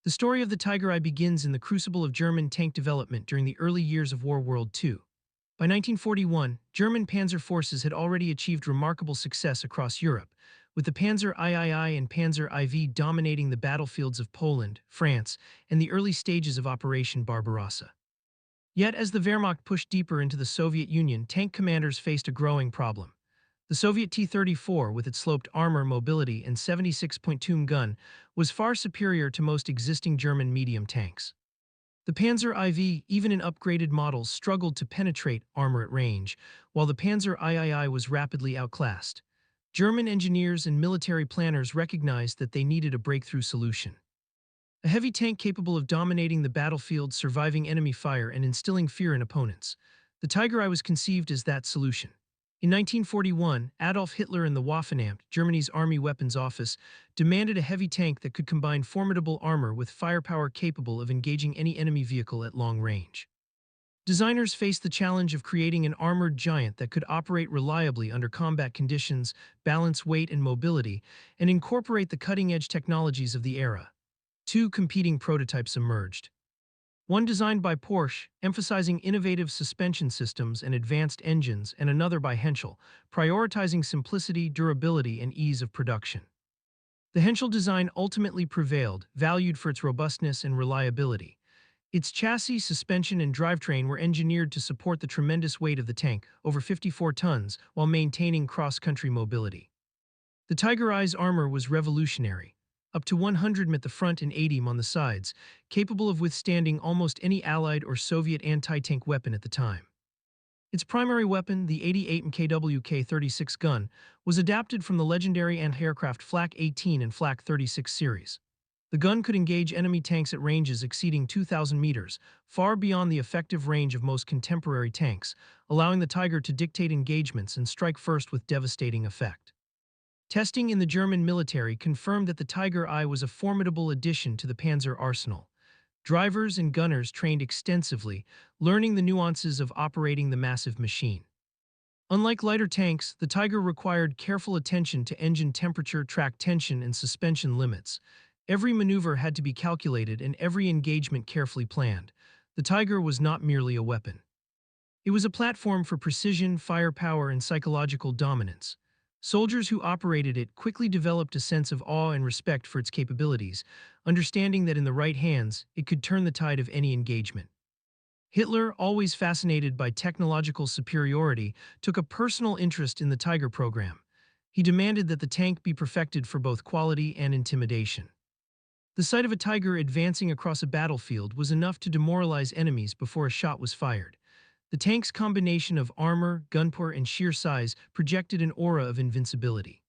The story of the Tiger Eye begins in the crucible of German tank development during the early years of World War II. By 1941, German panzer forces had already achieved remarkable success across Europe, with the Panzer III and Panzer IV dominating the battlefields of Poland, France, and the early stages of Operation Barbarossa. Yet as the Wehrmacht pushed deeper into the Soviet Union, tank commanders faced a growing problem. The Soviet T-34, with its sloped armor, mobility, and 76.2 gun, was far superior to most existing German medium tanks. The Panzer IV, even in upgraded models, struggled to penetrate armor at range, while the Panzer III was rapidly outclassed. German engineers and military planners recognized that they needed a breakthrough solution. A heavy tank capable of dominating the battlefield, surviving enemy fire, and instilling fear in opponents. The Tiger I was conceived as that solution. In 1941, Adolf Hitler and the Waffenamt, Germany's army weapons office, demanded a heavy tank that could combine formidable armor with firepower capable of engaging any enemy vehicle at long range. Designers faced the challenge of creating an armored giant that could operate reliably under combat conditions, balance weight and mobility, and incorporate the cutting-edge technologies of the era. Two competing prototypes emerged. One designed by Porsche, emphasizing innovative suspension systems and advanced engines, and another by Henschel, prioritizing simplicity, durability, and ease of production. The Henschel design ultimately prevailed, valued for its robustness and reliability. Its chassis, suspension, and drivetrain were engineered to support the tremendous weight of the tank, over 54 tons, while maintaining cross-country mobility. The Tiger Eye's armor was revolutionary. Up to 100 mm at the front and 80 mm on the sides, capable of withstanding almost any Allied or Soviet anti-tank weapon at the time. Its primary weapon, the 88 mm KWK-36 gun, was adapted from the legendary anti-aircraft Flak 18 and Flak 36 series. The gun could engage enemy tanks at ranges exceeding 2,000 meters, far beyond the effective range of most contemporary tanks, allowing the Tiger to dictate engagements and strike first with devastating effect. Testing in the German military confirmed that the Tiger I was a formidable addition to the Panzer arsenal. Drivers and gunners trained extensively, learning the nuances of operating the massive machine. Unlike lighter tanks, the Tiger required careful attention to engine temperature, track tension, and suspension limits. Every maneuver had to be calculated and every engagement carefully planned. The Tiger was not merely a weapon. It was a platform for precision, firepower, and psychological dominance. Soldiers who operated it quickly developed a sense of awe and respect for its capabilities, understanding that in the right hands, it could turn the tide of any engagement. Hitler, always fascinated by technological superiority, took a personal interest in the Tiger program. He demanded that the tank be perfected for both quality and intimidation. The sight of a Tiger advancing across a battlefield was enough to demoralize enemies before a shot was fired. The tank's combination of armor, gunpowder, and sheer size projected an aura of invincibility.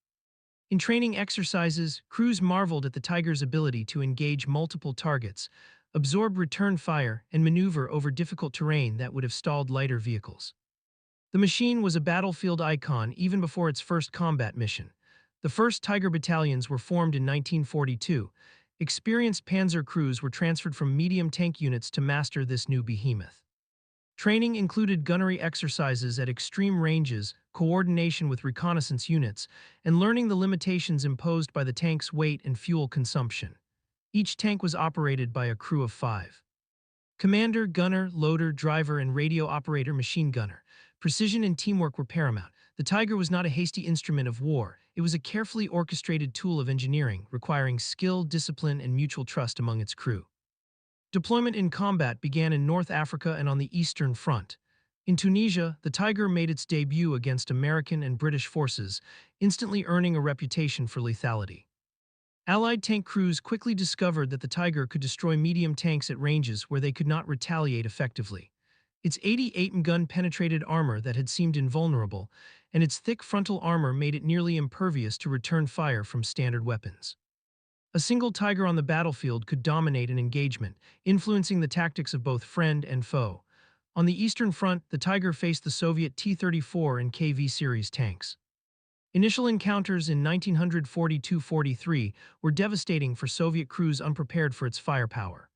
In training exercises, crews marveled at the Tiger's ability to engage multiple targets, absorb return fire, and maneuver over difficult terrain that would have stalled lighter vehicles. The machine was a battlefield icon even before its first combat mission. The first Tiger battalions were formed in 1942. Experienced panzer crews were transferred from medium tank units to master this new behemoth. Training included gunnery exercises at extreme ranges, coordination with reconnaissance units, and learning the limitations imposed by the tank's weight and fuel consumption. Each tank was operated by a crew of 5. Commander, gunner, loader, driver, and radio operator machine gunner. Precision and teamwork were paramount. The Tiger was not a hasty instrument of war. It was a carefully orchestrated tool of engineering, requiring skill, discipline, and mutual trust among its crew. Deployment in combat began in North Africa and on the Eastern Front. In Tunisia, the Tiger made its debut against American and British forces, instantly earning a reputation for lethality. Allied tank crews quickly discovered that the Tiger could destroy medium tanks at ranges where they could not retaliate effectively. Its 88 mm gun penetrated armor that had seemed invulnerable, and its thick frontal armor made it nearly impervious to return fire from standard weapons. A single Tiger on the battlefield could dominate an engagement, influencing the tactics of both friend and foe. On the Eastern Front, the Tiger faced the Soviet T-34 and KV series tanks. Initial encounters in 1942-43 were devastating for Soviet crews unprepared for its firepower.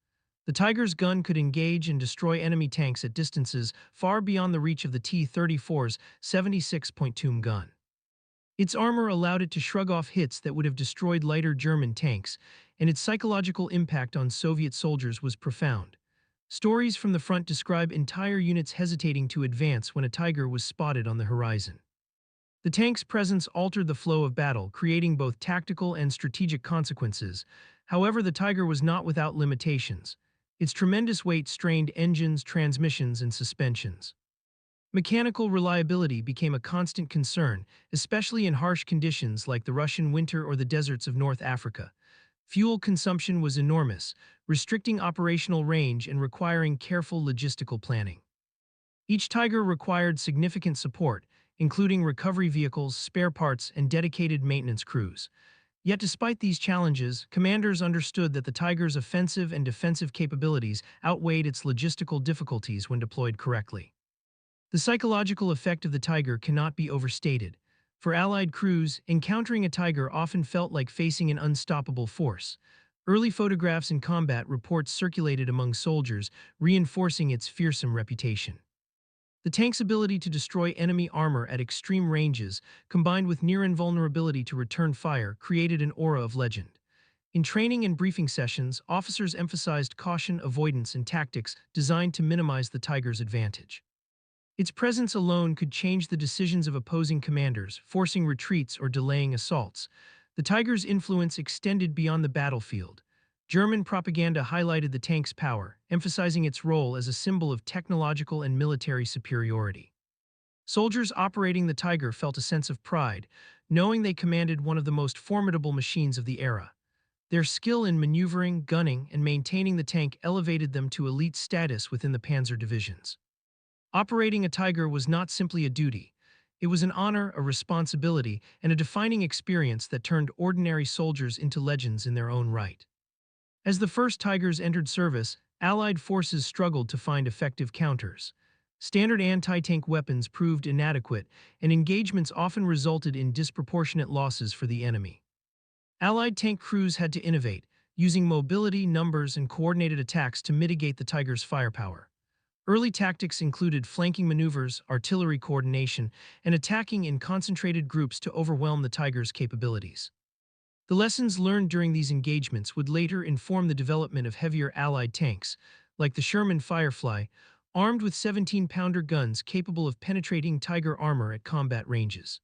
The Tiger's gun could engage and destroy enemy tanks at distances far beyond the reach of the T-34's 76.2 gun. Its armor allowed it to shrug off hits that would have destroyed lighter German tanks, and its psychological impact on Soviet soldiers was profound. Stories from the front describe entire units hesitating to advance when a Tiger was spotted on the horizon. The tank's presence altered the flow of battle, creating both tactical and strategic consequences. However, the Tiger was not without limitations. Its tremendous weight strained engines, transmissions, and suspensions. Mechanical reliability became a constant concern, especially in harsh conditions like the Russian winter or the deserts of North Africa. Fuel consumption was enormous, restricting operational range and requiring careful logistical planning. Each Tiger required significant support, including recovery vehicles, spare parts, and dedicated maintenance crews. Yet despite these challenges, commanders understood that the Tiger's offensive and defensive capabilities outweighed its logistical difficulties when deployed correctly. The psychological effect of the Tiger cannot be overstated. For Allied crews, encountering a Tiger often felt like facing an unstoppable force. Early photographs in combat reports circulated among soldiers, reinforcing its fearsome reputation. The tank's ability to destroy enemy armor at extreme ranges, combined with near invulnerability to return fire, created an aura of legend. In training and briefing sessions, officers emphasized caution, avoidance, and tactics designed to minimize the Tiger's advantage. Its presence alone could change the decisions of opposing commanders, forcing retreats or delaying assaults. The Tiger's influence extended beyond the battlefield. German propaganda highlighted the tank's power, emphasizing its role as a symbol of technological and military superiority. Soldiers operating the Tiger felt a sense of pride, knowing they commanded one of the most formidable machines of the era. Their skill in maneuvering, gunning, and maintaining the tank elevated them to elite status within the panzer divisions. Operating a Tiger was not simply a duty. It was an honor, a responsibility, and a defining experience that turned ordinary soldiers into legends in their own right. As the first Tigers entered service, Allied forces struggled to find effective counters. Standard anti-tank weapons proved inadequate, and engagements often resulted in disproportionate losses for the enemy. Allied tank crews had to innovate, using mobility, numbers, and coordinated attacks to mitigate the Tiger's firepower. Early tactics included flanking maneuvers, artillery coordination, and attacking in concentrated groups to overwhelm the Tiger's capabilities. The lessons learned during these engagements would later inform the development of heavier Allied tanks, like the Sherman Firefly, armed with 17-pounder guns capable of penetrating Tiger armor at combat ranges.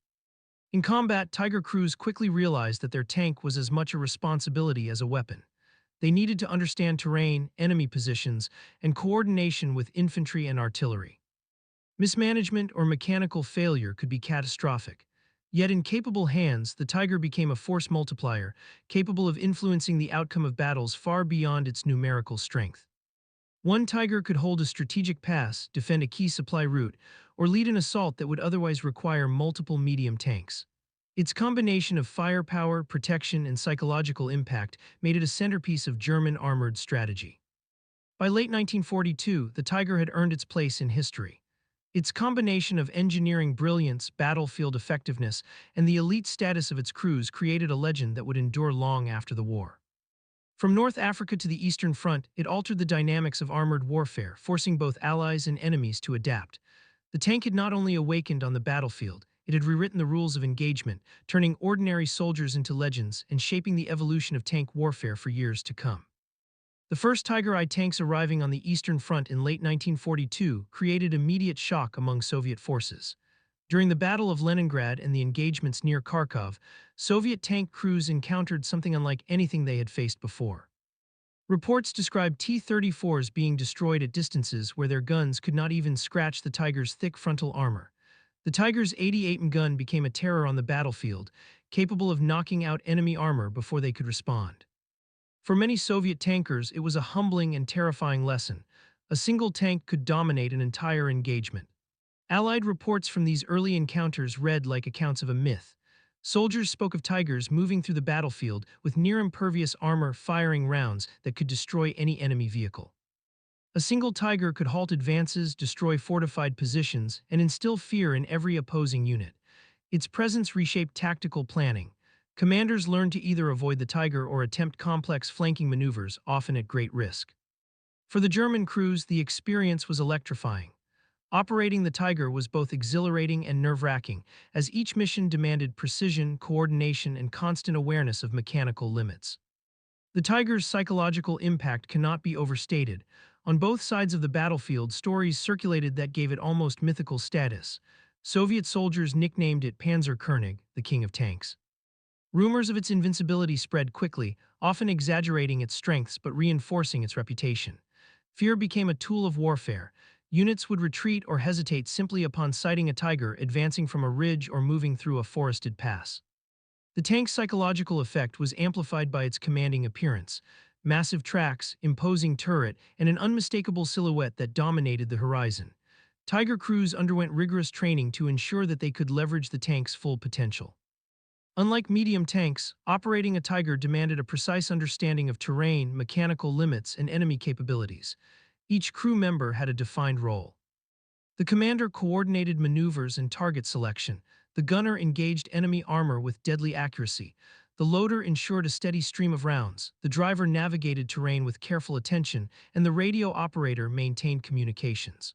In combat, Tiger crews quickly realized that their tank was as much a responsibility as a weapon. They needed to understand terrain, enemy positions, and coordination with infantry and artillery. Mismanagement or mechanical failure could be catastrophic. Yet in capable hands, the Tiger became a force multiplier, capable of influencing the outcome of battles far beyond its numerical strength. One Tiger could hold a strategic pass, defend a key supply route, or lead an assault that would otherwise require multiple medium tanks. Its combination of firepower, protection, and psychological impact made it a centerpiece of German armored strategy. By late 1942, the Tiger had earned its place in history. Its combination of engineering brilliance, battlefield effectiveness, and the elite status of its crews created a legend that would endure long after the war. From North Africa to the Eastern Front, it altered the dynamics of armored warfare, forcing both allies and enemies to adapt. The tank had not only awakened on the battlefield, it had rewritten the rules of engagement, turning ordinary soldiers into legends and shaping the evolution of tank warfare for years to come. The first Tiger I tanks arriving on the Eastern Front in late 1942 created immediate shock among Soviet forces. During the Battle of Leningrad and the engagements near Kharkov, Soviet tank crews encountered something unlike anything they had faced before. Reports describe T-34s being destroyed at distances where their guns could not even scratch the Tiger's thick frontal armor. The Tiger's 88 gun became a terror on the battlefield, capable of knocking out enemy armor before they could respond. For many Soviet tankers, it was a humbling and terrifying lesson. A single tank could dominate an entire engagement. Allied reports from these early encounters read like accounts of a myth. Soldiers spoke of Tigers moving through the battlefield with near-impervious armor firing rounds that could destroy any enemy vehicle. A single Tiger could halt advances, destroy fortified positions, and instill fear in every opposing unit. Its presence reshaped tactical planning. Commanders learned to either avoid the Tiger or attempt complex flanking maneuvers, often at great risk. For the German crews, the experience was electrifying. Operating the Tiger was both exhilarating and nerve-wracking, as each mission demanded precision, coordination, and constant awareness of mechanical limits. The Tiger's psychological impact cannot be overstated. On both sides of the battlefield, stories circulated that gave it almost mythical status. Soviet soldiers nicknamed it Panzer König, the king of tanks. Rumors of its invincibility spread quickly, often exaggerating its strengths but reinforcing its reputation. Fear became a tool of warfare. Units would retreat or hesitate simply upon sighting a Tiger advancing from a ridge or moving through a forested pass. The tank's psychological effect was amplified by its commanding appearance: massive tracks, imposing turret, and an unmistakable silhouette that dominated the horizon. Tiger crews underwent rigorous training to ensure that they could leverage the tank's full potential. Unlike medium tanks, operating a Tiger demanded a precise understanding of terrain, mechanical limits, and enemy capabilities. Each crew member had a defined role. The commander coordinated maneuvers and target selection. The gunner engaged enemy armor with deadly accuracy. The loader ensured a steady stream of rounds. The driver navigated terrain with careful attention, and the radio operator maintained communications.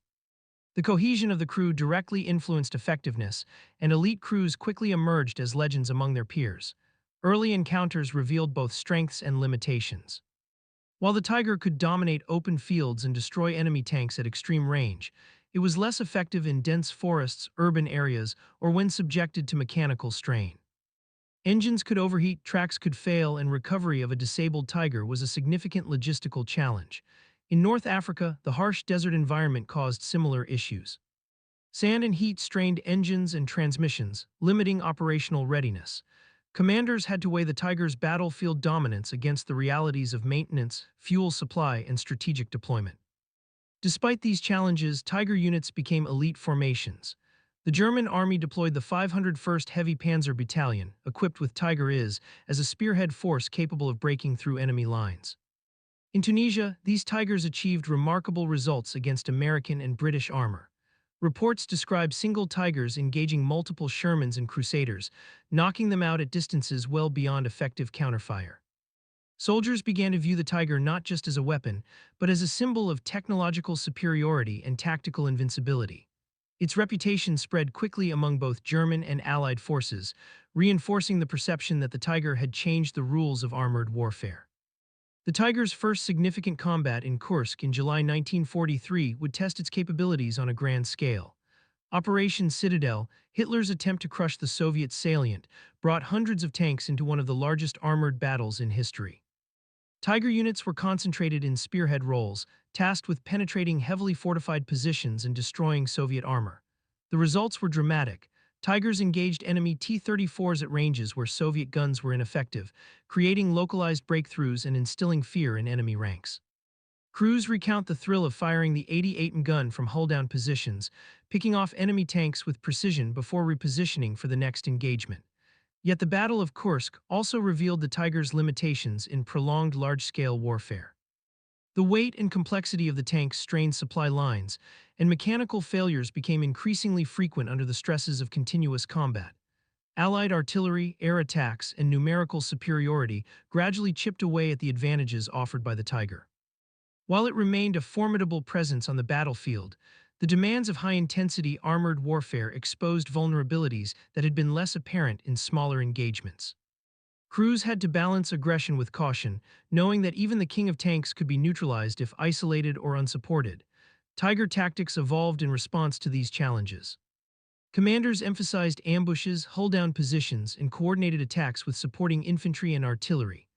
The cohesion of the crew directly influenced effectiveness, and elite crews quickly emerged as legends among their peers. Early encounters revealed both strengths and limitations. While the Tiger could dominate open fields and destroy enemy tanks at extreme range, it was less effective in dense forests, urban areas, or when subjected to mechanical strain. Engines could overheat, tracks could fail, and recovery of a disabled Tiger was a significant logistical challenge. In North Africa, the harsh desert environment caused similar issues. Sand and heat strained engines and transmissions, limiting operational readiness. Commanders had to weigh the Tiger's battlefield dominance against the realities of maintenance, fuel supply, and strategic deployment. Despite these challenges, Tiger units became elite formations. The German army deployed the 501st Heavy Panzer Battalion, equipped with Tiger IS, as a spearhead force capable of breaking through enemy lines. In Tunisia, these Tigers achieved remarkable results against American and British armor. Reports describe single Tigers engaging multiple Shermans and Crusaders, knocking them out at distances well beyond effective counterfire. Soldiers began to view the Tiger not just as a weapon, but as a symbol of technological superiority and tactical invincibility. Its reputation spread quickly among both German and Allied forces, reinforcing the perception that the Tiger had changed the rules of armored warfare. The Tiger's first significant combat in Kursk in July 1943 would test its capabilities on a grand scale. Operation Citadel, Hitler's attempt to crush the Soviet salient, brought hundreds of tanks into one of the largest armored battles in history. Tiger units were concentrated in spearhead roles, tasked with penetrating heavily fortified positions and destroying Soviet armor. The results were dramatic. Tigers engaged enemy T-34s at ranges where Soviet guns were ineffective, creating localized breakthroughs and instilling fear in enemy ranks. Crews recount the thrill of firing the 88 gun from hull-down positions, picking off enemy tanks with precision before repositioning for the next engagement. Yet the Battle of Kursk also revealed the Tiger's limitations in prolonged large-scale warfare. The weight and complexity of the tanks strained supply lines, and mechanical failures became increasingly frequent under the stresses of continuous combat. Allied artillery, air attacks, and numerical superiority gradually chipped away at the advantages offered by the Tiger. While it remained a formidable presence on the battlefield, the demands of high-intensity armored warfare exposed vulnerabilities that had been less apparent in smaller engagements. Crews had to balance aggression with caution, knowing that even the king of tanks could be neutralized if isolated or unsupported. Tiger tactics evolved in response to these challenges. Commanders emphasized ambushes, hull-down positions, and coordinated attacks with supporting infantry and artillery.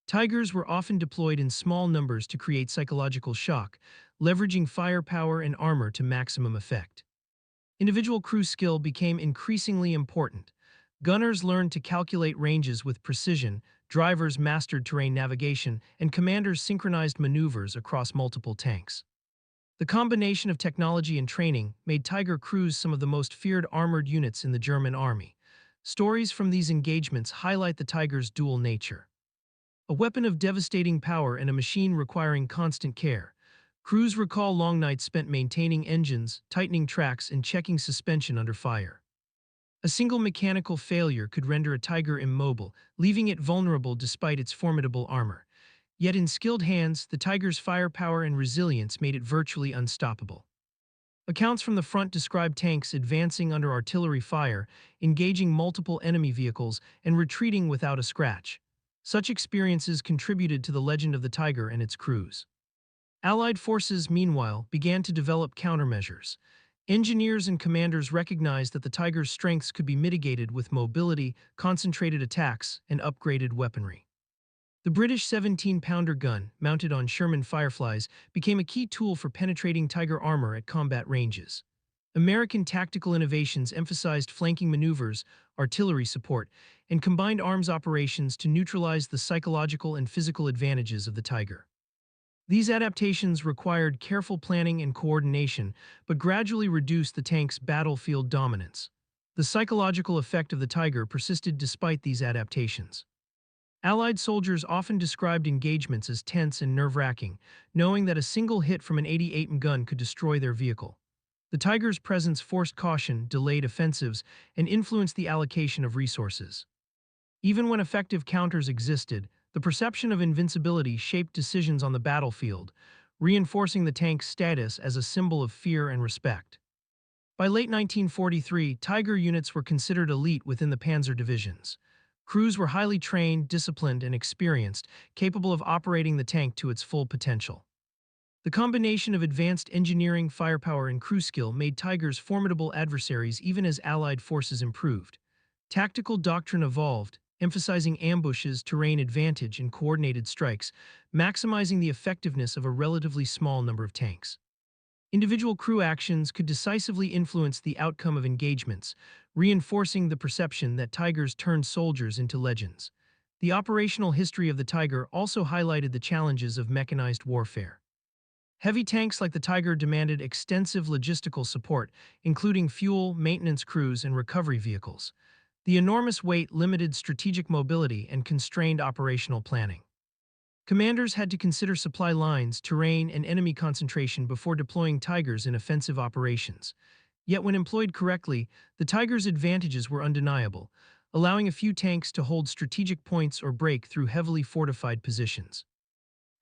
Tigers were often deployed in small numbers to create psychological shock, leveraging firepower and armor to maximum effect. Individual crew skill became increasingly important. Gunners learned to calculate ranges with precision, drivers mastered terrain navigation, and commanders synchronized maneuvers across multiple tanks. The combination of technology and training made Tiger crews some of the most feared armored units in the German army. Stories from these engagements highlight the Tiger's dual nature: a weapon of devastating power and a machine requiring constant care. Crews recall long nights spent maintaining engines, tightening tracks, and checking suspension under fire. A single mechanical failure could render a Tiger immobile, leaving it vulnerable despite its formidable armor. Yet in skilled hands, the Tiger's firepower and resilience made it virtually unstoppable. Accounts from the front describe tanks advancing under artillery fire, engaging multiple enemy vehicles, and retreating without a scratch. Such experiences contributed to the legend of the Tiger and its crews. Allied forces, meanwhile, began to develop countermeasures. Engineers and commanders recognized that the Tiger's strengths could be mitigated with mobility, concentrated attacks, and upgraded weaponry. The British 17-pounder gun, mounted on Sherman Fireflies, became a key tool for penetrating Tiger armor at combat ranges. American tactical innovations emphasized flanking maneuvers, artillery support, and combined arms operations to neutralize the psychological and physical advantages of the Tiger. These adaptations required careful planning and coordination, but gradually reduced the tank's battlefield dominance. The psychological effect of the Tiger persisted despite these adaptations. Allied soldiers often described engagements as tense and nerve-wracking, knowing that a single hit from an 88 gun could destroy their vehicle. The Tiger's presence forced caution, delayed offensives, and influenced the allocation of resources. Even when effective counters existed, the perception of invincibility shaped decisions on the battlefield, reinforcing the tank's status as a symbol of fear and respect. By late 1943, Tiger units were considered elite within the panzer divisions. Crews were highly trained, disciplined, and experienced, capable of operating the tank to its full potential. The combination of advanced engineering, firepower, and crew skill made Tigers formidable adversaries even as Allied forces improved. Tactical doctrine evolved, emphasizing ambushes, terrain advantage, and coordinated strikes, maximizing the effectiveness of a relatively small number of tanks. Individual crew actions could decisively influence the outcome of engagements, reinforcing the perception that Tigers turned soldiers into legends. The operational history of the Tiger also highlighted the challenges of mechanized warfare. Heavy tanks like the Tiger demanded extensive logistical support, including fuel, maintenance crews, and recovery vehicles. The enormous weight limited strategic mobility and constrained operational planning. Commanders had to consider supply lines, terrain, and enemy concentration before deploying Tigers in offensive operations. Yet when employed correctly, the Tiger's advantages were undeniable, allowing a few tanks to hold strategic points or break through heavily fortified positions.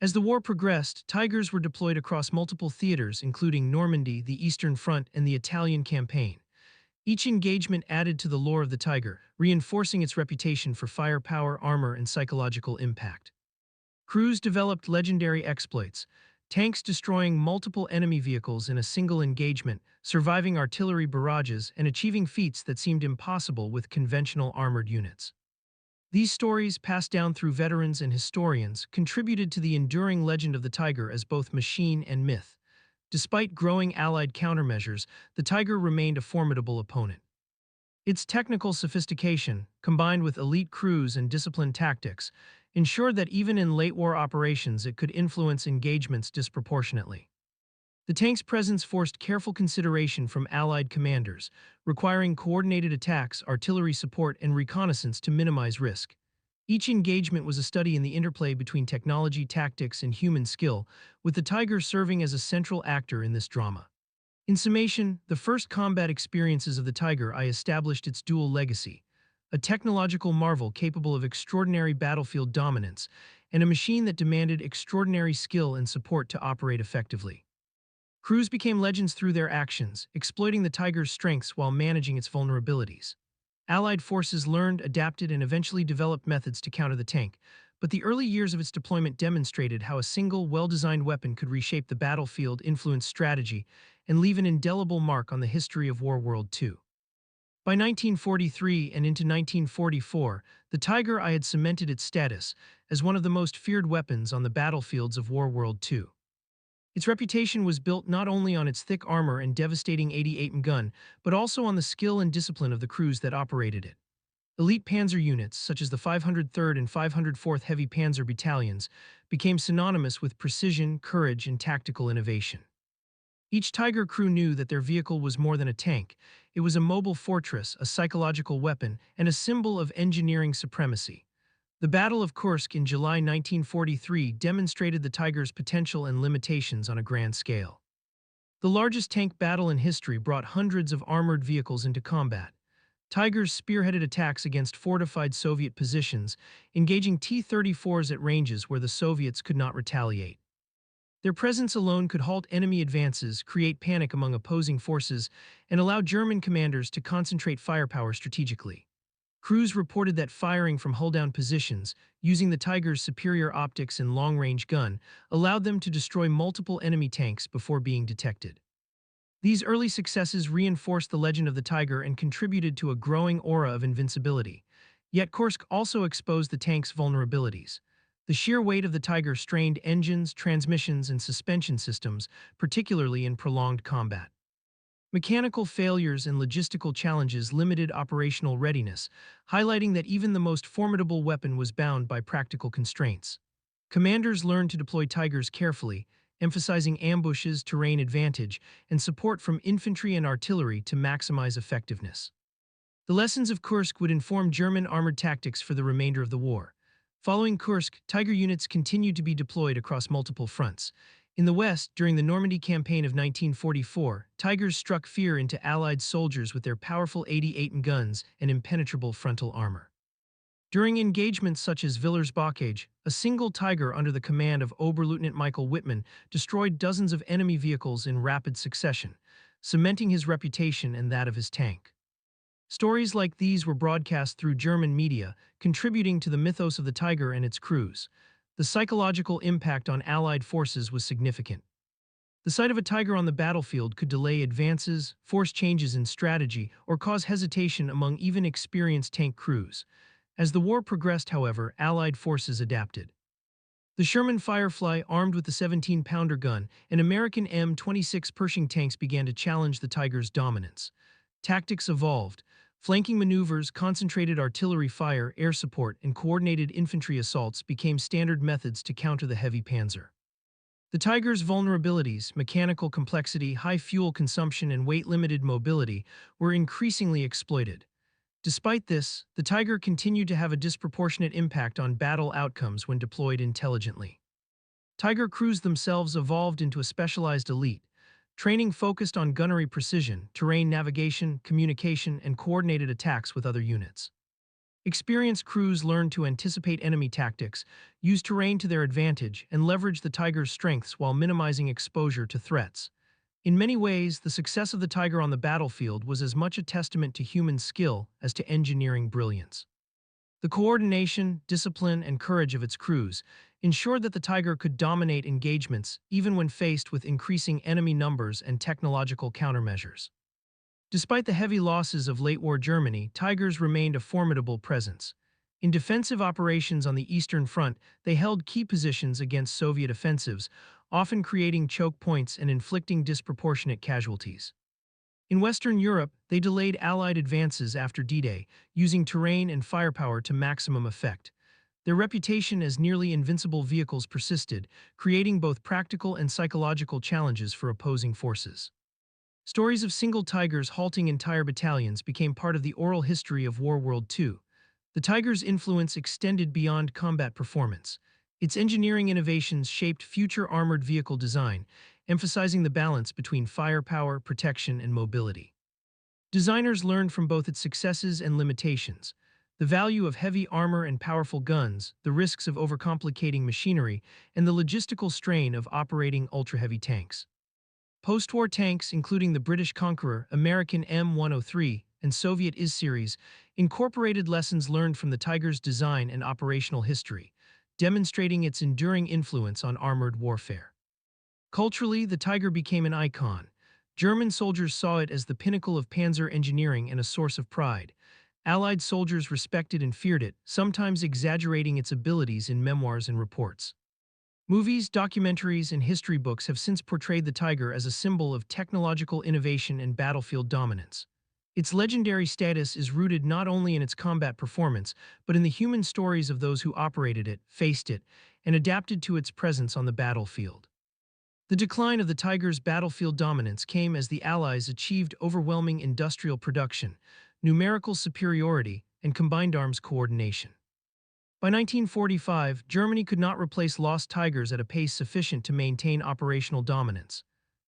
As the war progressed, Tigers were deployed across multiple theaters, including Normandy, the Eastern Front, and the Italian Campaign. Each engagement added to the lore of the Tiger, reinforcing its reputation for firepower, armor, and psychological impact. Crews developed legendary exploits, tanks destroying multiple enemy vehicles in a single engagement, surviving artillery barrages, and achieving feats that seemed impossible with conventional armored units. These stories, passed down through veterans and historians, contributed to the enduring legend of the Tiger as both machine and myth. Despite growing Allied countermeasures, the Tiger remained a formidable opponent. Its technical sophistication, combined with elite crews and disciplined tactics, ensured that even in late-war operations it could influence engagements disproportionately. The tank's presence forced careful consideration from Allied commanders, requiring coordinated attacks, artillery support, and reconnaissance to minimize risk. Each engagement was a study in the interplay between technology, tactics, and human skill, with the Tiger serving as a central actor in this drama. In summation, the first combat experiences of the WWII established its dual legacy: a technological marvel capable of extraordinary battlefield dominance, and a machine that demanded extraordinary skill and support to operate effectively. Crews became legends through their actions, exploiting the Tiger's strengths while managing its vulnerabilities. Allied forces learned, adapted, and eventually developed methods to counter the tank, but the early years of its deployment demonstrated how a single, well-designed weapon could reshape the battlefield, influence strategy, and leave an indelible mark on the history of World War II. By 1943 and into 1944, the Tiger I had cemented its status as one of the most feared weapons on the battlefields of World War II. Its reputation was built not only on its thick armor and devastating 88 gun, but also on the skill and discipline of the crews that operated it. Elite panzer units, such as the 503rd and 504th Heavy Panzer Battalions, became synonymous with precision, courage, and tactical innovation. Each Tiger crew knew that their vehicle was more than a tank. It was a mobile fortress, a psychological weapon, and a symbol of engineering supremacy. The Battle of Kursk in July 1943 demonstrated the Tiger's potential and limitations on a grand scale. The largest tank battle in history brought hundreds of armored vehicles into combat. Tigers spearheaded attacks against fortified Soviet positions, engaging T-34s at ranges where the Soviets could not retaliate. Their presence alone could halt enemy advances, create panic among opposing forces, and allow German commanders to concentrate firepower strategically. Crews reported that firing from hull-down positions, using the Tiger's superior optics and long-range gun, allowed them to destroy multiple enemy tanks before being detected. These early successes reinforced the legend of the Tiger and contributed to a growing aura of invincibility. Yet Kursk also exposed the tank's vulnerabilities. The sheer weight of the Tiger strained engines, transmissions, and suspension systems, particularly in prolonged combat. Mechanical failures and logistical challenges limited operational readiness, highlighting that even the most formidable weapon was bound by practical constraints. Commanders learned to deploy Tigers carefully, emphasizing ambushes, terrain advantage, and support from infantry and artillery to maximize effectiveness. The lessons of Kursk would inform German armored tactics for the remainder of the war. Following Kursk, Tiger units continued to be deployed across multiple fronts. In the West, during the Normandy campaign of 1944, Tigers struck fear into Allied soldiers with their powerful 88 guns and impenetrable frontal armor. During engagements such as Villers Bocage, a single Tiger under the command of Oberleutnant Michael Wittmann destroyed dozens of enemy vehicles in rapid succession, cementing his reputation and that of his tank. Stories like these were broadcast through German media, contributing to the mythos of the Tiger and its crews. The psychological impact on Allied forces was significant. The sight of a Tiger on the battlefield could delay advances, force changes in strategy, or cause hesitation among even experienced tank crews. As the war progressed, however, Allied forces adapted. The Sherman Firefly, armed with the 17-pounder gun, and American M26 Pershing tanks began to challenge the Tiger's dominance. Tactics evolved. Flanking maneuvers, concentrated artillery fire, air support, and coordinated infantry assaults became standard methods to counter the heavy panzer. The Tiger's vulnerabilities, mechanical complexity, high fuel consumption, and weight-limited mobility, were increasingly exploited. Despite this, the Tiger continued to have a disproportionate impact on battle outcomes when deployed intelligently. Tiger crews themselves evolved into a specialized elite. Training focused on gunnery precision, terrain navigation, communication, and coordinated attacks with other units. Experienced crews learned to anticipate enemy tactics, use terrain to their advantage, and leverage the Tiger's strengths while minimizing exposure to threats. In many ways, the success of the Tiger on the battlefield was as much a testament to human skill as to engineering brilliance. The coordination, discipline, and courage of its crews ensured that the Tiger could dominate engagements even when faced with increasing enemy numbers and technological countermeasures. Despite the heavy losses of late-war Germany, Tigers remained a formidable presence. In defensive operations on the Eastern Front, they held key positions against Soviet offensives, often creating choke points and inflicting disproportionate casualties. In Western Europe, they delayed Allied advances after D-Day, using terrain and firepower to maximum effect. Their reputation as nearly invincible vehicles persisted, creating both practical and psychological challenges for opposing forces. Stories of single Tigers halting entire battalions became part of the oral history of World War II. The Tiger's influence extended beyond combat performance. Its engineering innovations shaped future armored vehicle design, emphasizing the balance between firepower, protection, and mobility. Designers learned from both its successes and limitations. The value of heavy armor and powerful guns, the risks of overcomplicating machinery, and the logistical strain of operating ultra-heavy tanks. Post-war tanks, including the British Conqueror, American M103, and Soviet IS series, incorporated lessons learned from the Tiger's design and operational history, demonstrating its enduring influence on armored warfare. Culturally, the Tiger became an icon. German soldiers saw it as the pinnacle of panzer engineering and a source of pride. Allied soldiers respected and feared it, sometimes exaggerating its abilities in memoirs and reports. Movies, documentaries, and history books have since portrayed the Tiger as a symbol of technological innovation and battlefield dominance. Its legendary status is rooted not only in its combat performance, but in the human stories of those who operated it, faced it, and adapted to its presence on the battlefield. The decline of the Tiger's battlefield dominance came as the Allies achieved overwhelming industrial production, numerical superiority, and combined arms coordination. By 1945, Germany could not replace lost Tigers at a pace sufficient to maintain operational dominance.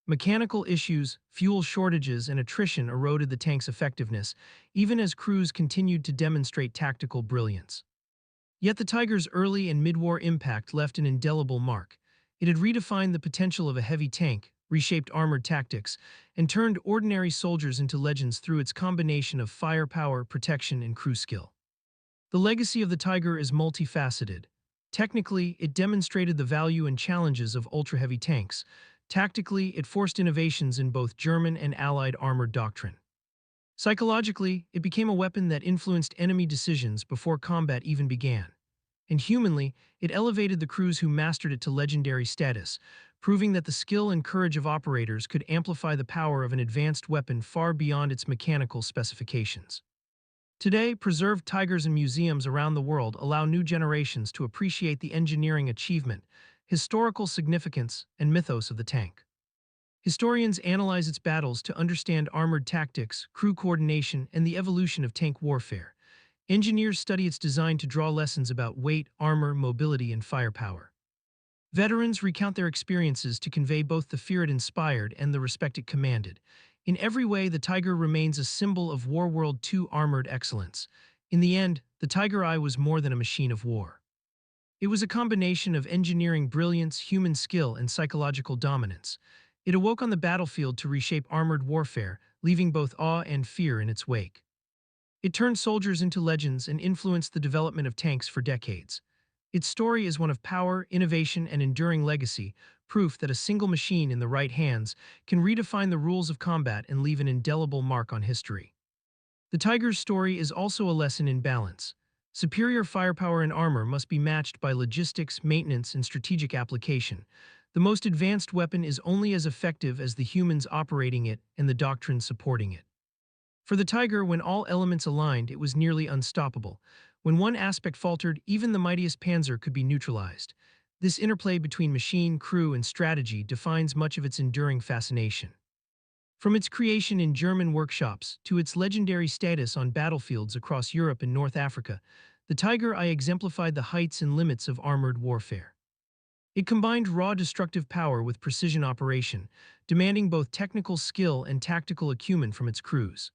Mechanical issues, fuel shortages, and attrition eroded the tank's effectiveness, even as crews continued to demonstrate tactical brilliance. Yet the Tiger's early and mid-war impact left an indelible mark. It had redefined the potential of a heavy tank, reshaped armored tactics, and turned ordinary soldiers into legends through its combination of firepower, protection, and crew skill. The legacy of the Tiger is multifaceted. Technically, it demonstrated the value and challenges of ultra-heavy tanks. Tactically, it forced innovations in both German and Allied armored doctrine. Psychologically, it became a weapon that influenced enemy decisions before combat even began. And humanly, it elevated the crews who mastered it to legendary status, proving that the skill and courage of operators could amplify the power of an advanced weapon far beyond its mechanical specifications. Today, preserved Tigers in museums around the world allow new generations to appreciate the engineering achievement, historical significance, and mythos of the tank. Historians analyze its battles to understand armored tactics, crew coordination, and the evolution of tank warfare. Engineers study its design to draw lessons about weight, armor, mobility, and firepower. Veterans recount their experiences to convey both the fear it inspired and the respect it commanded. In every way, the Tiger remains a symbol of World War II armored excellence. In the end, the Tiger I was more than a machine of war. It was a combination of engineering brilliance, human skill, and psychological dominance. It awoke on the battlefield to reshape armored warfare, leaving both awe and fear in its wake. It turned soldiers into legends and influenced the development of tanks for decades. Its story is one of power, innovation, and enduring legacy, proof that a single machine in the right hands can redefine the rules of combat and leave an indelible mark on history. The Tiger's story is also a lesson in balance. Superior firepower and armor must be matched by logistics, maintenance, and strategic application. The most advanced weapon is only as effective as the humans operating it and the doctrine supporting it. For the Tiger, when all elements aligned, it was nearly unstoppable. When one aspect faltered, even the mightiest panzer could be neutralized. This interplay between machine, crew, and strategy defines much of its enduring fascination. From its creation in German workshops to its legendary status on battlefields across Europe and North Africa, the Tiger I exemplified the heights and limits of armored warfare. It combined raw destructive power with precision operation, demanding both technical skill and tactical acumen from its crews.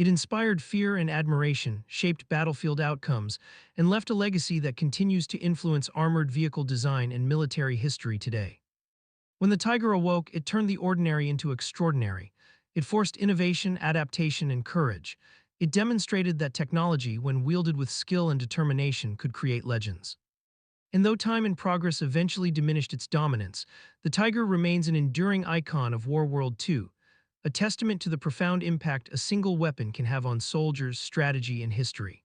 It inspired fear and admiration, shaped battlefield outcomes, and left a legacy that continues to influence armored vehicle design and military history today. When the Tiger awoke, it turned the ordinary into extraordinary. It forced innovation, adaptation, and courage. It demonstrated that technology, when wielded with skill and determination, could create legends. And though time and progress eventually diminished its dominance, the Tiger remains an enduring icon of World War II, a testament to the profound impact a single weapon can have on soldiers, strategy, and history.